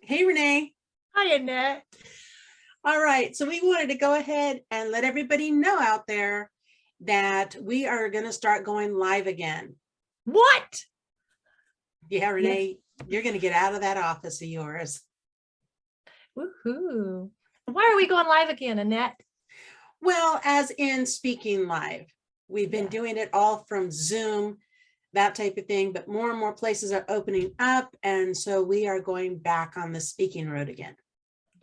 Hey, Renee. Hi, Annette. All right. So we wanted to go ahead and let everybody know out there that we are going to start going live again. What? Yeah, Yes. Renee, you're going to get out of that office of yours. Woohoo. Why are we going live again, Annette? Well, as in speaking live, we've been doing it all from Zoom, that type of thing, but more and more places are opening up. And so we are going back on the speaking road again.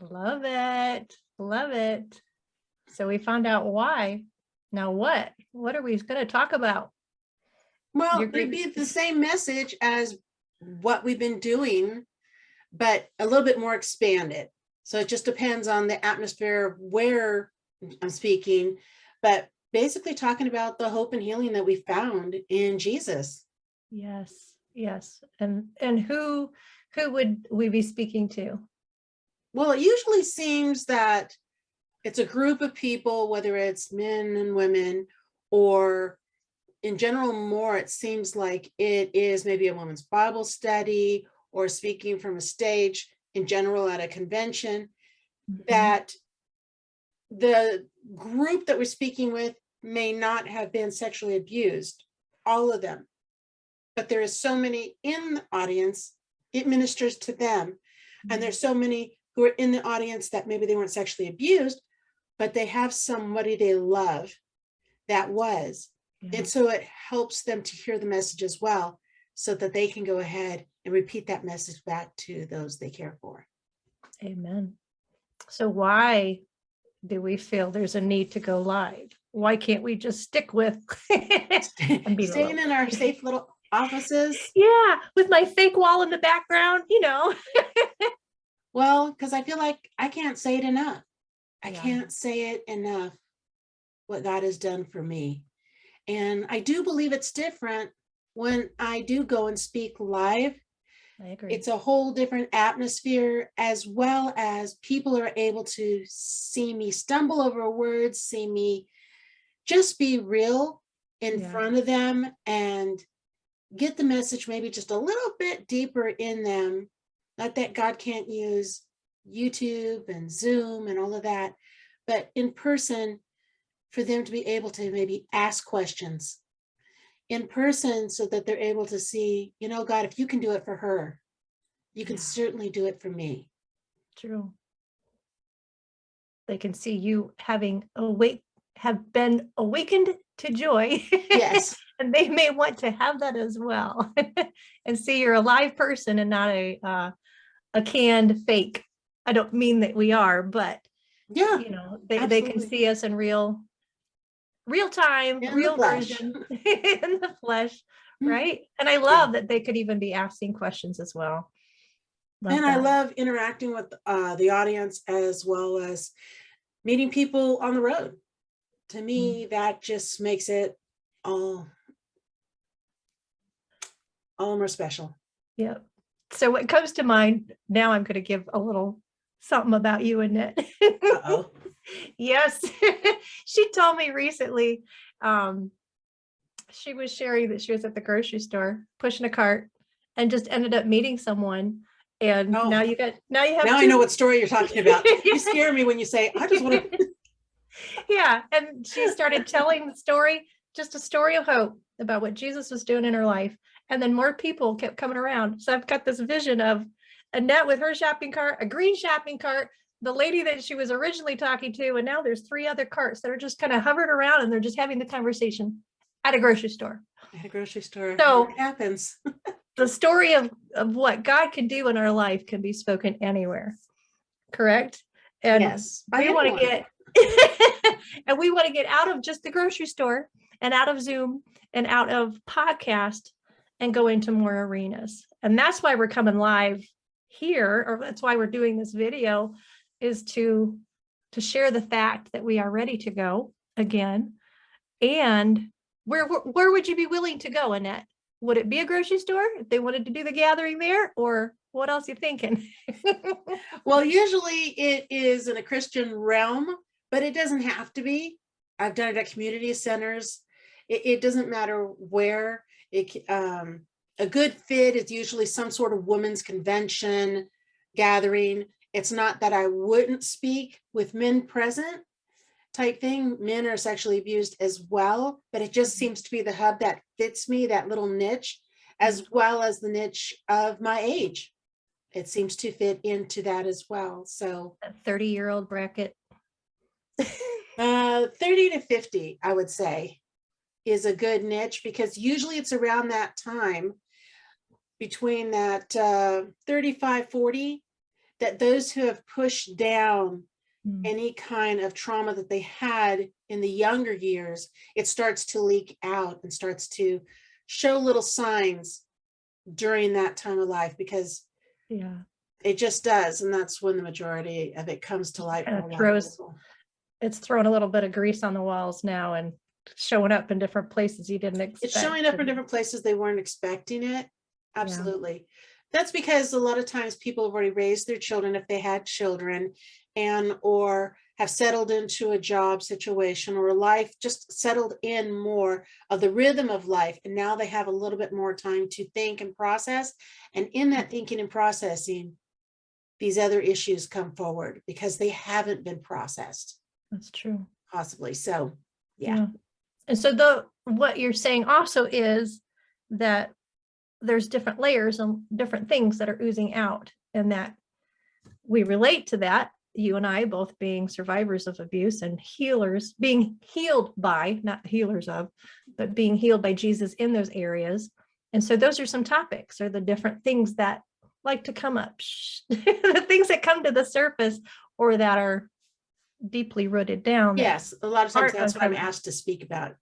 Love it. Love it. So we found out why. Now what? What are we going to talk about? Well, it'd be the same message as what we've been doing, but a little bit more expanded. So it just depends on the atmosphere of where I'm speaking, but basically talking about the hope and healing that we found in Jesus. Yes. Yes. And who would we be speaking to? Well, it usually seems that it's a group of people, whether it's men and women, or in general, more, it seems like it is maybe a women's Bible study or speaking from a stage in general at a convention, that the group that we're speaking with may not have been sexually abused, all of them. But there is so many in the audience, it ministers to them. And there's so many who are in the audience that maybe they weren't sexually abused, but they have somebody they love that was. And so it helps them to hear the message as well, so that they can go ahead and repeat that message back to those they care for. Amen. So why do we feel there's a need to go live? Why can't we just stick with staying in our safe little offices? Yeah, with my fake wall in the background, Well, because I feel like I can't say it enough. I can't say it enough what God has done for me. And I do believe it's different when I do go and speak live. I agree. It's a whole different atmosphere, as well as people are able to see me stumble over words, see me just be real in front of them and get the message maybe just a little bit deeper in them. Not that God can't use YouTube and Zoom and all of that, but in person, for them to be able to maybe ask questions in person, so that they're able to see, God, if you can do it for her, you can certainly do it for me. True. They can see you have been awakened to joy. Yes. And they may want to have that as well. And see you're a live person and not a canned fake. I don't mean that we are, but they can see us in real time, in real the flesh. version in the flesh, right? And I love that they could even be asking questions as well. I love interacting with the audience, as well as meeting people on the road. To me, that just makes it all more special. Yeah. So what comes to mind now, I'm going to give a little something about you, Annette. Uh-oh. Yes. She told me recently, she was sharing that she was at the grocery store pushing a cart and just ended up meeting someone. And now I know what story you're talking about. You scare me when you say, I just want to. Yeah. And she started telling the story, just a story of hope about what Jesus was doing in her life. And then more people kept coming around. So I've got this vision of Annette with her shopping cart, a green shopping cart, the lady that she was originally talking to, and now there's 3 other carts that are just kind of hovered around, and they're just having the conversation at a grocery store. At a grocery store. So it happens. The story of what God can do in our life can be spoken anywhere. Correct? And yes. We want to get and we want to get out of just the grocery store and out of Zoom and out of podcast and go into more arenas. And that's why we're coming live here, or that's why we're doing this video, is to share the fact that we are ready to go again. And where would you be willing to go, Annette? Would it be a grocery store if they wanted to do the gathering there, or what else are you thinking? Well, usually it is in a Christian realm, but it doesn't have to be. I've done it at community centers. It doesn't matter where. A good fit is usually some sort of women's convention, gathering. It's not that I wouldn't speak with men present type thing. Men are sexually abused as well, but it just seems to be the hub that fits me, that little niche, as well as the niche of my age. It seems to fit into that as well. So That 30-year-old bracket. 30 to 50, I would say, is a good niche, because usually it's around that time, between that 35, 40, that those who have pushed down any kind of trauma that they had in the younger years, it starts to leak out and starts to show little signs during that time of life, because it just does. And that's when the majority of it comes to light. It's throwing a little bit of grease on the walls now and showing up in different places you didn't expect. It's showing up in different places they weren't expecting it. Absolutely. That's because a lot of times people have already raised their children, if they had children, and or have settled into a job situation, or life just settled in more of the rhythm of life. And now they have a little bit more time to think and process. And in that thinking and processing, these other issues come forward because they haven't been processed. That's true. Possibly. So, yeah. And so what you're saying also is that there's different layers and different things that are oozing out, and that we relate to that. You and I both being survivors of abuse and healers, being healed by, not healers of, but being healed by Jesus in those areas. And so those are some topics, or the different things that like to come up, the things that come to the surface or that are deeply rooted down. Yes, a lot of times that's what I'm asked to speak about.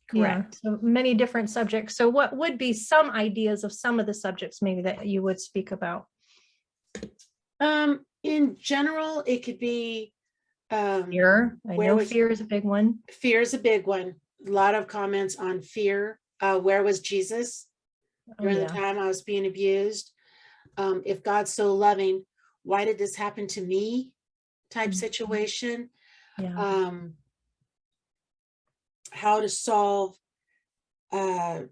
Correct. Yeah, so many different subjects. So what would be some ideas of some of the subjects maybe that you would speak about? In general, it could be fear. I know fear is a big one. Fear is a big one. A lot of comments on fear. Where was Jesus during the time I was being abused? If God's so loving, why did this happen to me? Type situation. How to solve trying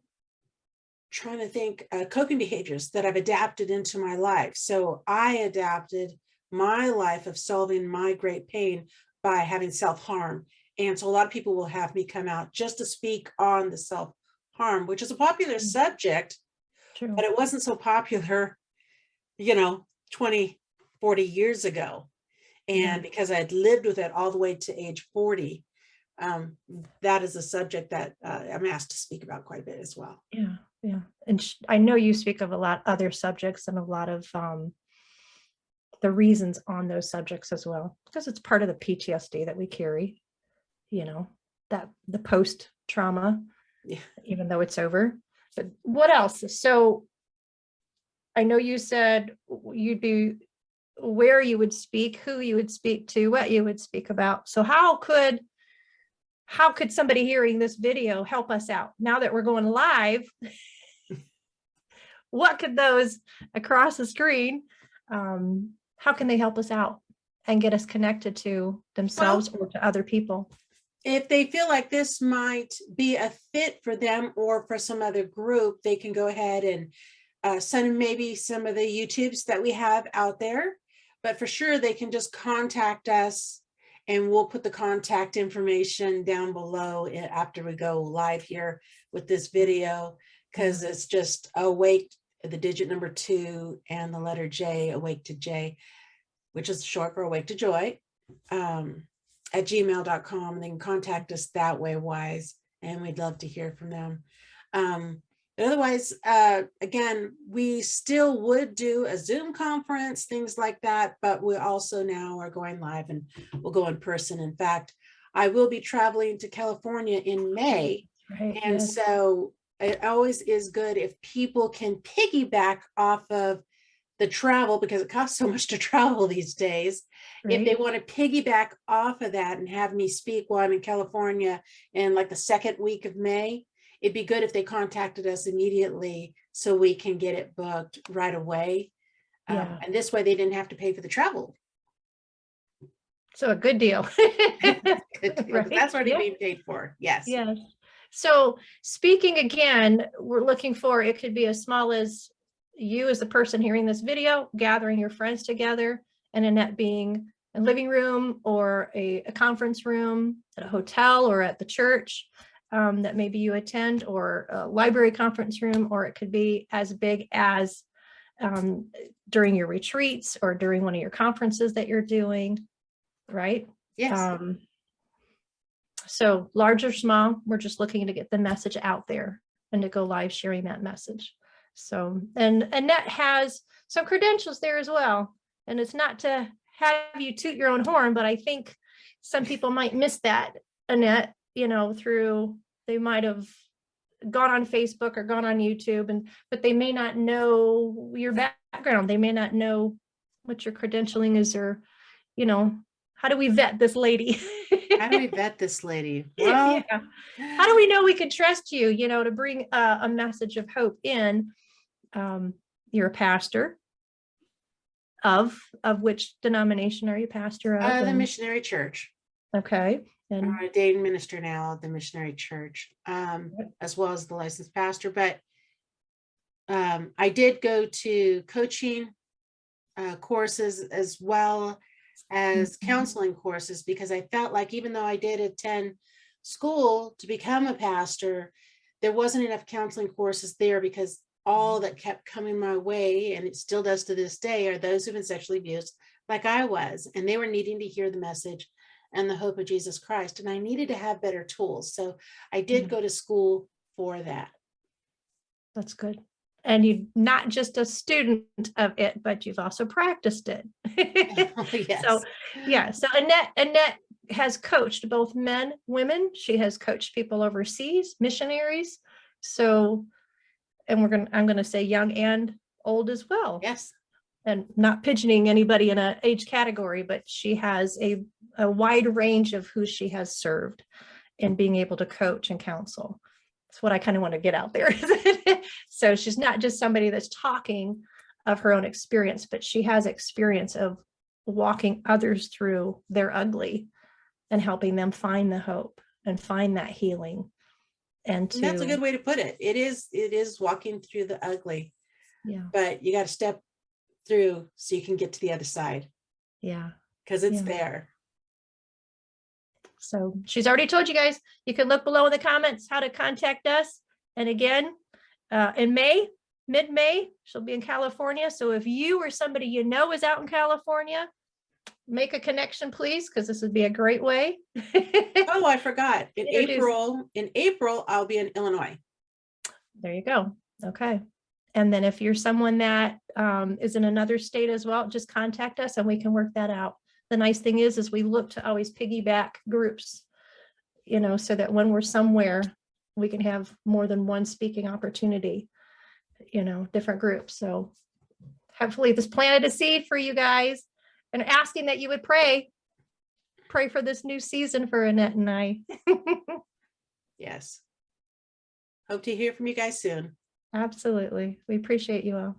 to think coping behaviors that I've adapted into my life. So I adapted my life of solving my great pain by having self-harm. And so a lot of people will have me come out just to speak on the self-harm, which is a popular subject, but it wasn't so popular, 20, 40 years ago. And because I had lived with it all the way to age 40, that is a subject that I'm asked to speak about quite a bit as well. Yeah. And I know you speak of a lot other subjects and a lot of the reasons on those subjects as well, because it's part of the PTSD that we carry, that the post trauma, even though it's over. But what else? So I know you said you'd be where you would speak, who you would speak to, what you would speak about. So how could somebody hearing this video help us out now that we're going live? What could those across the screen, how can they help us out and get us connected to themselves or to other people? If they feel like this might be a fit for them or for some other group, they can go ahead and send maybe some of the YouTubes that we have out there. But for sure, they can just contact us, and we'll put the contact information down below after we go live here with this video, because it's just awake, the digit number 2 and the letter J, awake to J, which is short for awake to joy, at gmail.com. And they can contact us that way, wise, and we'd love to hear from them. Otherwise, again, we still would do a Zoom conference, things like that, but we also now are going live and we'll go in person. In fact, I will be traveling to California in May. And so it always is good if people can piggyback off of the travel, because it costs so much to travel these days. If they want to piggyback off of that and have me speak while I'm in California in like the second week of May, it'd be good if they contacted us immediately so we can get it booked right away. And this way they didn't have to pay for the travel. So a good deal. Good deal. Right? That's already being paid for. Yes. So speaking again, we're looking for, it could be as small as, you as the person hearing this video, gathering your friends together, and Annette being a living room or a conference room at a hotel or at the church that maybe you attend, or a library conference room, or it could be as big as during your retreats or during one of your conferences that you're doing, right? Yes. So large or small, we're just looking to get the message out there and to go live sharing that message. So, and Annette has some credentials there as well. And it's not to have you toot your own horn, but I think some people might miss that, Annette, you know, through, they might have gone on Facebook or gone on YouTube, but they may not know your background. They may not know what your credentialing is, or, you know, how do we vet this lady? How do we vet this lady? Well, yeah. How do we know we can trust you, you know, to bring a message of hope in? You're a pastor of which denomination are you pastor of? the Missionary Church. Okay. And I'm an ordained minister now at the Missionary Church, as well as the licensed pastor. But I did go to coaching courses as well as counseling courses, because I felt like even though I did attend school to become a pastor, there wasn't enough counseling courses there, because all that kept coming my way, and it still does to this day, are those who've been sexually abused like I was, and they were needing to hear the message and the hope of Jesus Christ. And I needed to have better tools. So I did go to school for that. That's good. And you're not just a student of it, but you've also practiced it. Yes. So, yeah. So Annette has coached both men, women. She has coached people overseas, missionaries. So, and I'm going to say young and old as well. Yes. And not pigeoning anybody in an age category, but she has a wide range of who she has served in being able to coach and counsel. That's what I kind of want to get out there. So she's not just somebody that's talking of her own experience, but she has experience of walking others through their ugly and helping them find the hope and find that healing. And that's a good way to put it. It is walking through the ugly. Yeah. But you got to step through so you can get to the other side. Yeah. Because it's there. So she's already told you guys, you can look below in the comments how to contact us. And again, in May, mid-May, she'll be in California. So if you or somebody you know is out in California, make a connection, please, because this would be a great way. Oh, I forgot. In April, I'll be in Illinois. There you go. Okay. And then if you're someone that is in another state as well, just contact us and we can work that out. The nice thing is we look to always piggyback groups, you know, so that when we're somewhere, we can have more than one speaking opportunity, you know, different groups. So hopefully this planted a seed for you guys, and asking that you would pray for this new season for Annette and I. Yes. Hope to hear from you guys soon. Absolutely. We appreciate you all.